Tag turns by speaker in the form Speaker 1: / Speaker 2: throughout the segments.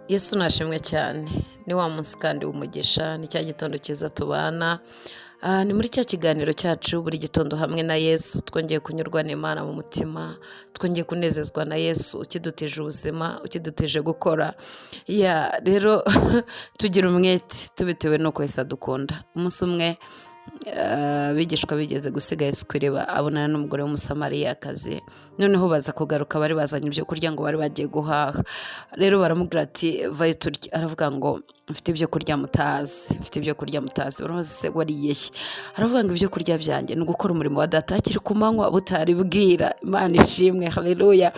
Speaker 1: Yesu nashimwe cyane, ni wa munsi kandi w'umugisha, ni cya gitondo cyiza tubana. Ni muri cya kiganiro cyacu buri gitondo hamwe na Yesu, twongeye kunyurwa n'Imana mu mutima, twongeye kunezezwa na Yesu ukidutije ubuzima, ukidutije gukora. Rero tugira umwete tubitewe n'uko Yesu adukunda. Umunsi umwe abigishwa bigeze gusiga Yesu ku iriba, abonana n'umugore w'umusamariyakazi, noneho baza kugaruka, bari bazanye ibyo kurya ngo bari bagiye guhaha. Rero baramubwira ati vayo turye. Aravuga ngo mfite ibyo kurya mutazi, mfite ibyo kurya mutazi. Baramubaza se wariye he? Aravuga ngo ibyo kurya byanjye ni ugukora umurimo wa data akiri ku manywa butari bwira. Imana ishimwe, haleluya.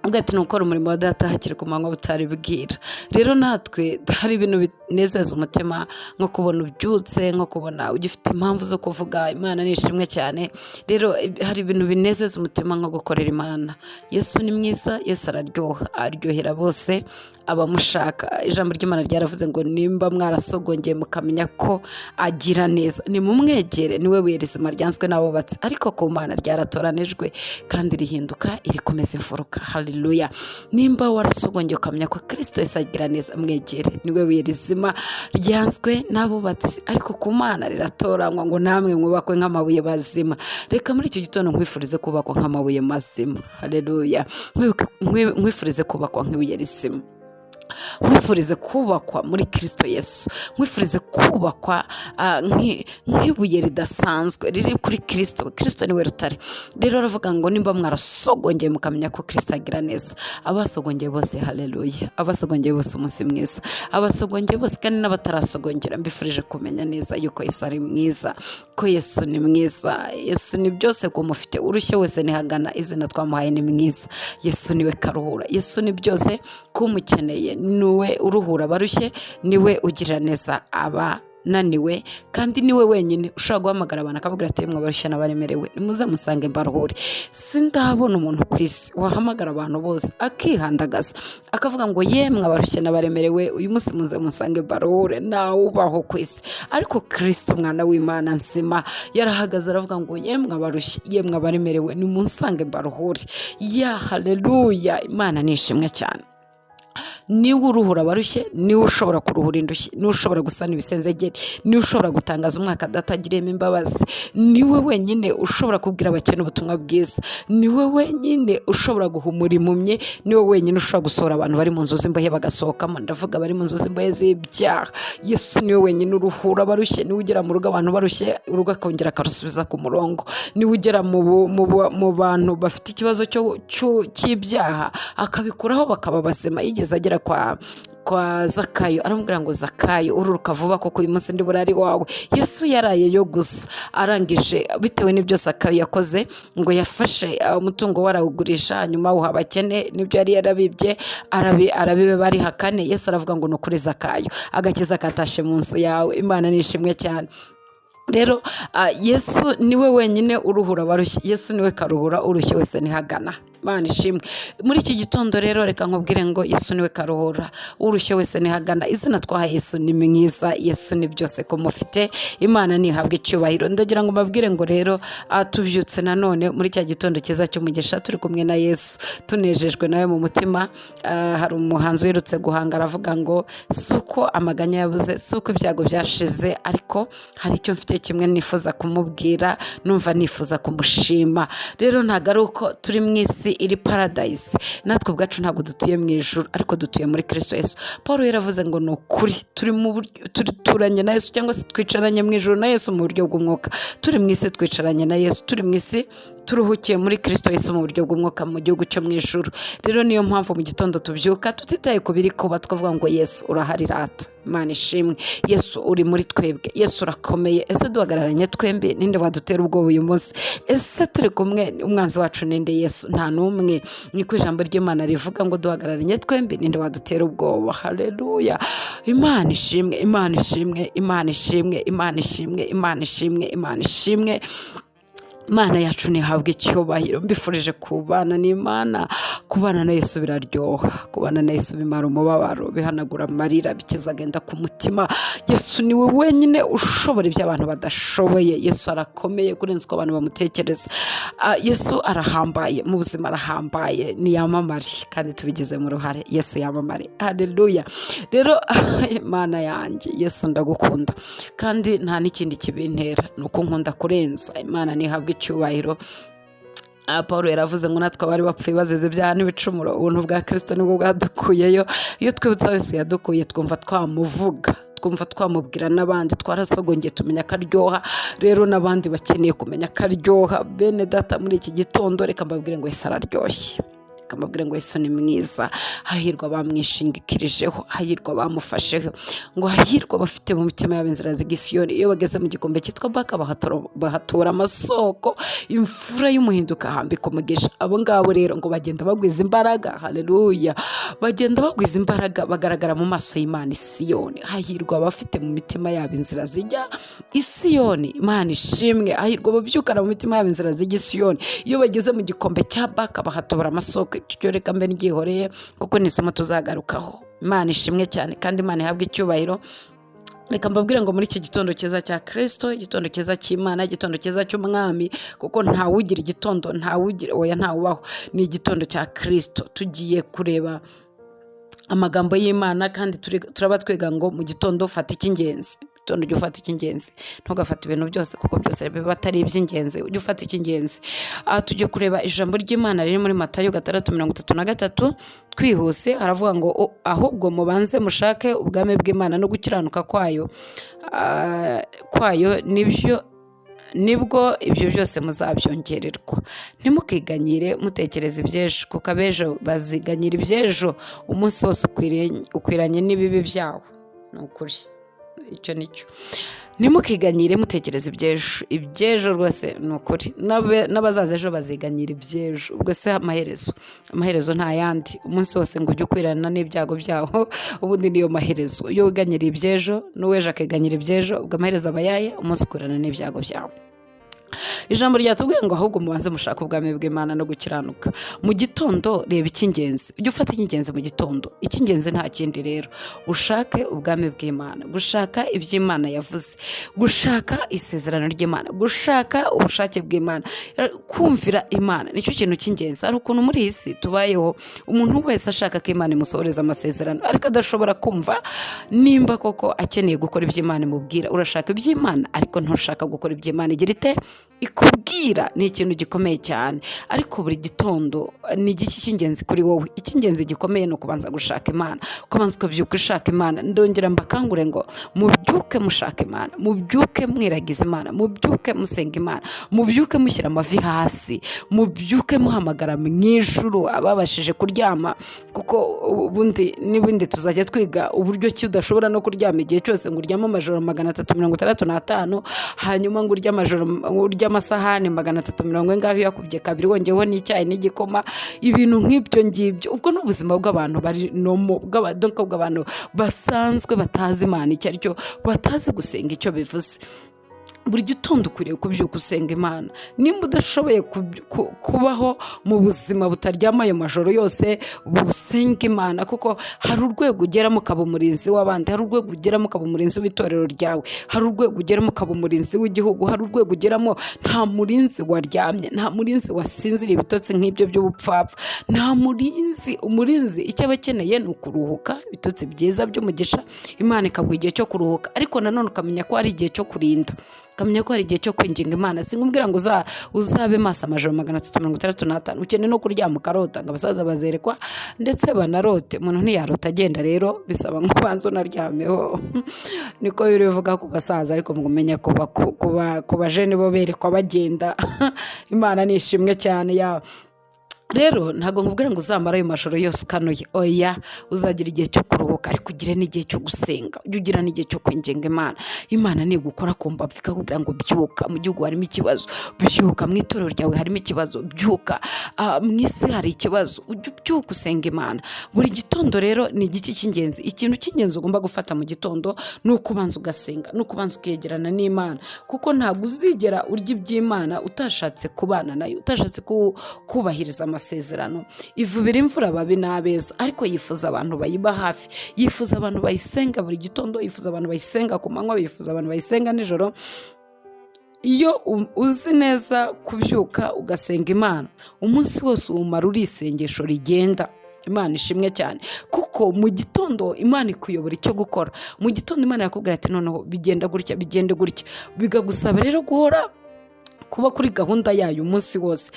Speaker 1: Ugati ni ukora umurimo wa data hakiri ku manywa butari bwira. Rero natwe hari ibintu binezeza umutima, nko kubona ubyutse, nko kubona ugifite impamvu zo kuvuga Imana nishimwe cyane. Rero hari ibintu binezeza umutima nko gukorera Imana. Yesu ni mwiza, Yesu araryoha, aryohera bose abamushaka. Ijambo ry'Imana ryaravuze ngo nimba mwarasogongeye mukamenya ko agira neza, nimumwegere, niwe buye rizima ryanzwe n'abubatsi, ariko ku Mana ryaratoranijwe kandi rihinduka irikomeza imfuruka. Haleluya. Nimba warasogongeye ukamenya ko Kristo Yesu agira neza, mwegere, niwe buye rizima ryanzwe n'abubatsi, ariko ku Mana riratoranywa ngo namwe mwubakwe nk'amabuye mazima. Reka muri iki gitondo nkwifurize kubakwa nk'amabuye mazima. Haleluya. Nkwifurize kubakwa nk'ibuye rizima, nkwifurize kubakwa muri Kristo Yesu, nkwifurize kubakwa nk'ibuye ridasanzwe riri kuri Kristo. Kristo niwe rutare. Rero aravuga ngo nimba mwarasogongeye mukamenya ko Kristo agira neza. Abasogongeye bose, haleluya, abasogongeye bose umunsi mwiza, abasogongeye bose kandi n'abatarasogongera, mbifurije kumenya neza yuko Yesu ari mwiza, ko Yesu ni mwiza. Yesu ni byose, ko mufite urushye wese nihagana, izina twamuhaye ni mwiza. Yesu niwe karuhura, Yesu ni byose, kumukeneye niwe uruhura abarushye, niwe ugirira neza abananiwe, kandi niwe wenyine ushobora guhamagara abantu akavuga ati mwe barushye n'abaremerewe nimuze musange mbaruhure. Sindabona umuntu ku isi wahamagara abantu bose akihandagaza akavuga ngo yemwe abarushye n'abaremerewe uyu munsi muze musange mbaruhure. Nawe ubaho ku isi, ariko Kristo mwana w'Imana nzima yarahagaze aravuga ngo yemwe abarushye, yemwe abaremerewe nimunsange mbaruhure. Haleluya. Imana nishimwe cyane. Niwe uruhura abarushye, niwe ushobora kuruhura indushyi, niwe ushobora gusana ibisenzegeri, niwe ushobora gutangaza umwaka adatagiriyemo imbabazi, niwe wenyine ushobora kubwira abakene ubutumwa bwiza, niwe wenyine ushobora guhumura impumyi, niwe wenyine ushobora gusohora abantu bari mu nzu z'imbohe bagasohokamo. Ndavuga bari mu nzu z'imbohe z'ibyaha. Yesu niwe wenyine uruhura abarushye, niwe ugera mu rugo abantu barushye, urugo akongera akarusubiza ku murongo, niwe ugera mu bantu bafite ikibazo cy'ibyaha akabikuraho bakaba bazima. Yigeze agera kwa Zakayo, aramubwira ngo Zakayo ururuka vuba kuko uyu munsi ndi burari wawe. Yesu yarayeyo gusa, arangije bitewe n'ibyo Zakayo yakoze, ngo yafashe umutungo warawugurisha, hanyuma awuha abakene, n'ibyo yari yarabibye arabibe bari hakane. Yesu aravuga ngo nukuri Zakayo, agakiza katashe mu nzu yawe. Imana nishimwe cyane. Rero Yesu niwe wenyine uruhura abarushye, Yesu niwe karuhura urushye wese nihagana. Imana ishimwe. Muri iki gitondo rero reka nkubwire ngo Yesu niwe karuhura urushye wese nihagana. Izina twahaye Yesu ni mwiza, Yesu ni byose, ko mufite Imana nihabwa icyubahiro. Ndagira ngo mbabwire ngo rero tubyutse nanone muri cya gitondo cyiza cy'umugisha, turi kumwe na Yesu, tunejejwe nawe mu mutima. Hari umuhanzi uherutse guhanga aravuga ngo suko amaganya yabuze, suko ibyago byashize, ariko hari icyo mfite kimwe nifuza kumubwira, numva nifuza kumushima. Rero ntago ari uko turi mu isi iri paradise, natwe ubwacu ntabwo dutuye mu ijuru, ariko dutuye muri Kristo Yesu. Paul yaravuze ngo ni ukuri turanye na Yesu, cyangwa se twicaranye mu ijuru na Yesu mu buryo bw'umwuka. Turi mu isi twicaranye na Yesu, turi mu isi turuhukiye muri Kristo Yesu mu buryo bw'umwuka mu gihugu cyo mu ijuru. Rero niyo mpamvu mu gitondo tubyuka tutitaye ku biri kuba, twavuga ngo Yesu urahari rata. Imana ishimwe. Yesu uri muri twebwe, Yesu urakomeye. Ese duhagararanye twembi, ninde wadutera ubwoba uyu munsi? Ese turi kumwe, umwanzi wacu ninde? Yesu. Nta n'umwe. Niko ijambo ry'Imana rivuga ngo duhagararanye twembi, ninde wadutera ubwoba? Haleluya. Imana ishimwe, Imana ishimwe, Imana ishimwe, Imana ishimwe, Imana ishimwe, Imana ishimwe. Imana yacu ntihabwe icyubahiro. Mbifurije kubana n'Imana, kubana na Yesu biraryoha, kubana na Yesu bimara umubabaro, bihanagura amarira, bikiza agenda ku mutima. Yesu niwe wenyine ushobora ibyo abantu badashoboye. Yesu arakomeye kurenza uko abantu bamutekereza. Yesu arahambaye, mu buzima arahambaye, niyamamare kandi tubigizemo uruhare. Yesu yamamare, haleluya. Rero Imana yanjye, Yesu ndagukunda kandi nta n'ikindi kibintera, nuko nkunda kurenza. Imana ntihabwe icyubahiro. Paul yaravuze ngo natwe abari bapfuye bazize ibyaha n'ibicumuro, ubuntu bwa Kristo nibwo bwadukuyeyo. Iyo twibutsa Yesu yadukuye, twumva twamuvuga, twumva twamubwira n'abandi, twarasogongeye tumenya akaryoha. Rero n'abandi bakeneye kumenya akaryoha. Bene data, muri iki gitondo reka mbabwire ngo Yesu araryoshye, kamabwire ngo Yesu ni mwiza. Hahirwa bamwishingikirijeho, hahirwa bamufasheho, ngo hahirwa bafite mu mitima yabo inzira z'igisiyoni. Iyo bageze mu gikombe cyitwa Baka bahatora amasoko, imfura y'umuhinduka hambika umugisha. Abo ngabo rero ngo bagenda bagwiza imbaraga, haleluya, bagenda bagwiza imbaraga, bagaragara mu maso y'Imana i Siyoni. Hahirwa abafite mu mitima yabo inzira zijya i Siyoni. Imana ishimwe. Hahirwa babyukana mu mitima yabo inzira z'igisiyoni. Iyo bageze mu gikombe cya Baka bahatora amasoko. Icyo reka mbe ngihoreye kuko ni isomo tuzagarukaho. Imana ishimwe cyane kandi Imana ihabwe icyubahiro. Reka mbabwire ngo muri iki gitondo cyiza cya Kristo, igitondo cyiza cy'Imana, igitondo cyiza cy'umwami, kuko ntawugira igitondo, ntawubaho. Ni igitondo cya Kristo. Tugiye kureba amagambo y'Imana kandi turaba twiga ngo mu gitondo fata icy'ingenzi. Gitondo ujye ufata icy'ingenzi, ntugafate ibintu byose kuko byose biba atari iby'ingenzi. Ujye ufata icy'ingenzi. Tujye kureba ijambo ry'Imana riri muri Matayo 6:33. Twihuse haravuga ngo ahubwo mubanze mushake ubwami bw'Imana no gukiranuka kwayo, nibwo ibyo byose muzabyongererwa. Ntimukiganyire mutekereza iby'ejo, kuko abejo baziganyira iby'ejo. Umunsi wose ukwiranye n'ibibi byawo. Ni ukuri, icyo nicyo. Ntimukiganyire mutekereza iby'ejo rwose ni ukuri. N'abazaza ejo baziganyira iby'ejo. Ubwo se amaherezo nta yandi. Umunsi wose ngo ujye ukwirana n'ibyago byawo, ubundi niyo maherezo. Iyo wiganyira iby'ejo n'uwejo akiganyira iby'ejo, ubwo amaherezo aba ayahe? Umunsi ukwirana n'ibyago byawo. Ijambo ryatubwiye ngo ahubwo mubanze mushaka ubwami bw'Imana no gukiranuka. Mu gitondo reba icy'ingenzi. Ujye ufata icy'ingenzi mu gitondo. Icy'ingenzi nta kindi rero, ushake ubwami bw'Imana, gushaka iby'Imana yavuze, gushaka isezerano ry'Imana, gushaka ubushake bw'Imana, kumvira Imana. Nicyo kintu cy'ingenzi. Hari ukuntu muri iyi si tubayeho, umuntu wese ashaka ko Imana imusohoreza amasezerano, ariko adashobora kumva nimba koko akeneye gukora iby'Imana imubwira. Urashaka iby'Imana ariko ntushaka gukora iby'Imana igira ite ikubwira. Ni ikintu gikomeye cyane. Ariko buri gitondo ni igiki cy'ingenzi kuri wowe? Icy'ingenzi gikomeye ni ukubanza gushaka Imana, ukabanza ukabyuka ushaka Imana. Ndongera mbakangure ngo mubyuke mushaka Imana, mubyuke mwiragiza Imana, mubyuke musenga Imana, mubyuke mushyira amavi hasi, mubyuke muhamagara mu ijuru ababashije kuryama, kuko ubundi n'ibindi tuzajya twiga uburyo ki udashobora no kuryama igihe cyose ngo uryame amajoro 365, hanyuma ngo urye amasahani 340 yakubye kabiri wongeyeho n'icyayi n'igikoma, ibintu nk'ibyo ngibyo. Ubwo ni ubuzima bw'abantu bari nomo, bw'abantu basanzwe batazi Imana icyo ari cyo, batazi gusenga icyo bivuze. Buri gitondo ukwiriye kubyuka usenga Imana. Nimba udashoboye kubaho mu buzima butaryama ayo majoro yose, busenga Imana, kuko hari urwego ugeramo ukaba umurinzi w'abandi, hari urwego ugeramo ukaba umurinzi w'itorero ryawe, hari urwego ugeramo ukaba umurinzi w'igihugu, hari urwego ugeramo nta murinzi waryamye, nta murinzi wasinziriye ibitotsi nk'ibyo by'ubupfapfa, nta murinzi. Umurinzi icyo aba akeneye ni ukuruhuka, ibitotsi byiza by'umugisha, Imana ikaguha igihe cyo kuruhuka, ariko nanone ukamenya ko hari igihe cyo kurinda, ukamenya ko hari igihe cyo kwinginga Imana. Sinkubwira ngo uzabe maso amajoro 365. Ukeneye no kuryama ukarota, ngo abasaza bazerekwa ndetse banarote. Umuntu ntiyarota agenda, rero bisaba ngo ubanze unaryameho. Niko bivuga ku basaza, ariko mumenye ko ku bajene bo berekwa bagenda. Imana nishimwe cyane Rero ntago nkubwira ngo uzamara ayo majoro yose ukanuye. Oya, uzagira igihe cyo kuruhuka. kuruhuka, ariko ugire n'igihe cyo gusenga, ujye ugira n'igihe cyo kwinginga Imana nigukora ku mbavu ikakubwira ngo byuka, mu gihugu harimo ikibazo byuka, mu itorero ryawe harimo ikibazo byuka, mu isi hari ikibazo, ujye ubyuka usenga Imana buri gitondo. Rero ni igiki cy'ingenzi, ikintu cy'ingenzi ugomba gufata mu gitondo ni ukubanza ugasenga, ni ukubanza ukegerana n'Imana, kuko ntabwo uzigera urya iby'Imana utashatse kubana nayo, utashatse kubahiriza amasezerano. Ivubira imvura ababi n'abeza, ariko yifuza abantu bayiba hafi, yifuza abantu bayisenga buri gitondo, yifuza abantu bayisenga ku manywa, yifuza abantu bayisenga nijoro. Iyo uzi neza kubyuka ugasenga Imana, umunsi wose uwumara uri isengesho rigenda. Imana ishimwe cyane, kuko mu gitondo Imana ikuyobora icyo gukora. Mu gitondo Imana yakubwira ati noneho bigenda gutya, bigende gutya, bigagusaba rero guhora kuba kuri gahunda yayo umunsi wose.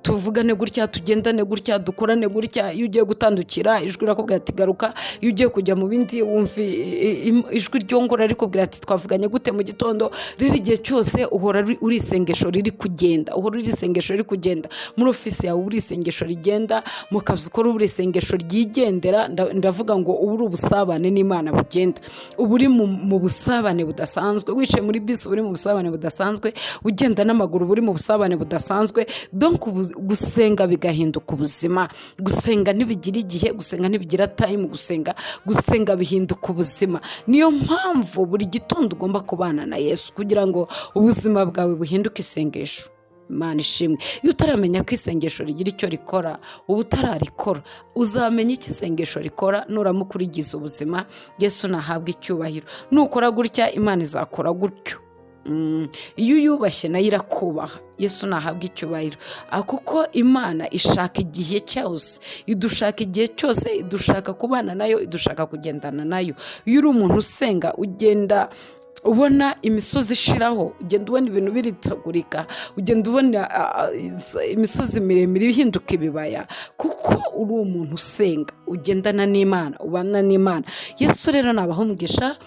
Speaker 1: Tuvugane gutya, tugendane gutya, dukorane gutya. Iyo ugiye gutandukira ijwi rirakubwira ati garuka, iyo ugiye kujya mu bindi wumva ijwi ryongora rikubwira ati twavuganye gute mu gitondo. Rero igihe cyose uhora uri isengesho riri kugenda, uhora uri isengesho riri kugenda. Muri ofisi yawe uri isengesho rigenda, mu kazi ukora uri isengesho ryigendera. Ndavuga ngo ubu uri ubusabane n'Imana bugenda, ubu uri mu busabane budasanzwe. Wicaye muri bisi uri mu busabane budasanzwe, ugenda n'amaguru buri mu busabane budasanzwe. Donc gusenga bigahinduka ubuzima, gusenga ntibigira igihe, gusenga ntibigira time, gusenga bihinduka ubuzima. Niyo mpamvu buri gitondo ugomba kubana na Yesu kugira ngo ubuzima bwawe buhinduke isengesho. Imana ishimwe. Iyo utaramenya ko isengesho rigira icyo rikora, ubu utararikora, uzamenya icyo isengesho rikora nuramuka urigize ubuzima. Yesu nahabwa icyubahiro. Nukora gutya Imana izakora gutyo. Iyo uyubashye nayo irakubaha. Yesu nahabwa icyubahiro, kuko Imana ishaka igihe cyose, idushaka igihe cyose, idushaka kubana nayo, idushaka kugendana nayo. Iyo uri umuntu usenga ugenda ubona imisozi ishiraho, ugenda ubona ibintu biritagurika, ugenda ubona imisozi miremire ihinduka ibibaya, kuko uri umuntu usenga, ugendana n'Imana, ubana n'Imana. Yesu rero nabaho umugisha.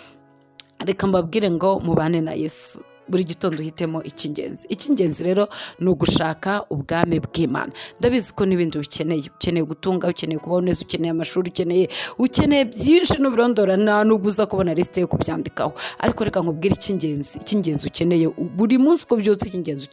Speaker 1: Reka mbabwire ngo mubane na Yesu buri gitondo uhitemo icy'ingenzi rero ni ugushaka ubwami bw'Imana. Ndabizi ko n'ibindi ukeneye gutunga, ukeneye kubaho neza, ukeneye amashuri, ukeneye byinshi n'ubirondora, nta nubwo uza kubona liste yo kubyandikaho. Ariko reka nkubwire icy'ingenzi ukeneye buri munsi uko byose. Icy'ingenzi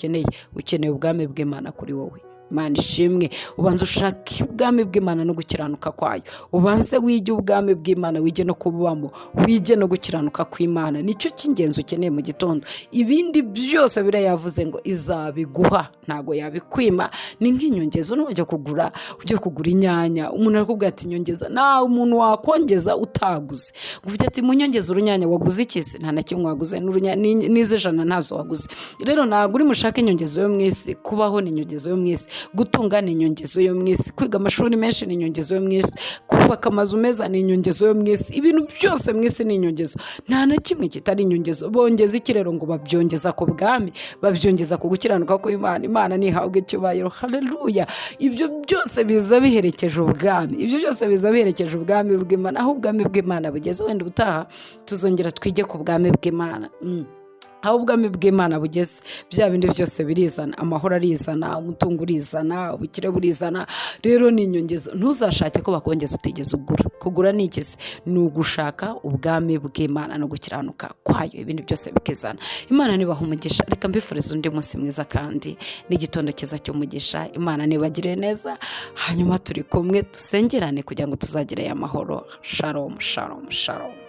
Speaker 1: ukeneye ubwami bw'Imana kuri wowe. Imana ishimwe. Ubanze ushake ubwami bw'Imana no gukiranuka kwayo, ubanze wige ubwami bw'Imana, wige no kububamo, wige no gukiranuka kw'Imana. Nicyo cy'ingenzi ukeneye mu gitondo. Ibindi byose birayavuze ngo izabiguha, ntago yabikwima. Ni nk'inyongezo. Ujya kugura inyanya, umuntu arakubwira ati nyongeza. Nta umuntu wakongeza utaguze. Uvuga ati munyongeza urunyanya, waguze ikisi? Nta na kimwe waguze. N'izijana ntazo waguze. Rero ntago uri mushake inyongezo yo mwisi. Kubaho ni inyongezo yo mwisi, gutunga ni inyongezo yo mwisi, kwiga amashuri menshi ni inyongezo yo mwisi, kubaka amazu meza ni inyongezo yo mwisi. Ibintu byose mwisi ni inyongezo, nta na kimwe kitari inyongezo. Bongeza iki rero? Ngo babyongeza ku bwami, babyongeza ku gukiranuka kw'Imana. Imana nihabwe icyubahiro. Haleluya. Ibyo byose biza biherekeje ubwami, ibyo byose biza biherekeje ubwami bw'Imana. Aho ubwami bw'Imana bugeze, wenda ubutaha tuzongera twige ku bwami bw'Imana. Aho ubwami bw'Imana bugeze, bya bindi byose birizana. Amahoro arizana, umutungo urizana, ubukire burizana. Rero ni inyongezo. Ntuzashake ko bakongeza utigeze ugura. Kugura ni iki? Ni ugushaka ubwami bw'Imana no gukiranuka kwayo, ibindi byose bikizana. Imana nibaha umugisha. Reka mbifurize undi munsi mwiza kandi n'igitondo cyiza cy'umugisha. Imana nibagire neza, hanyuma turi kumwe dusengerane kugira ngo tuzagire amahoro. Shalom, shalom, shalom.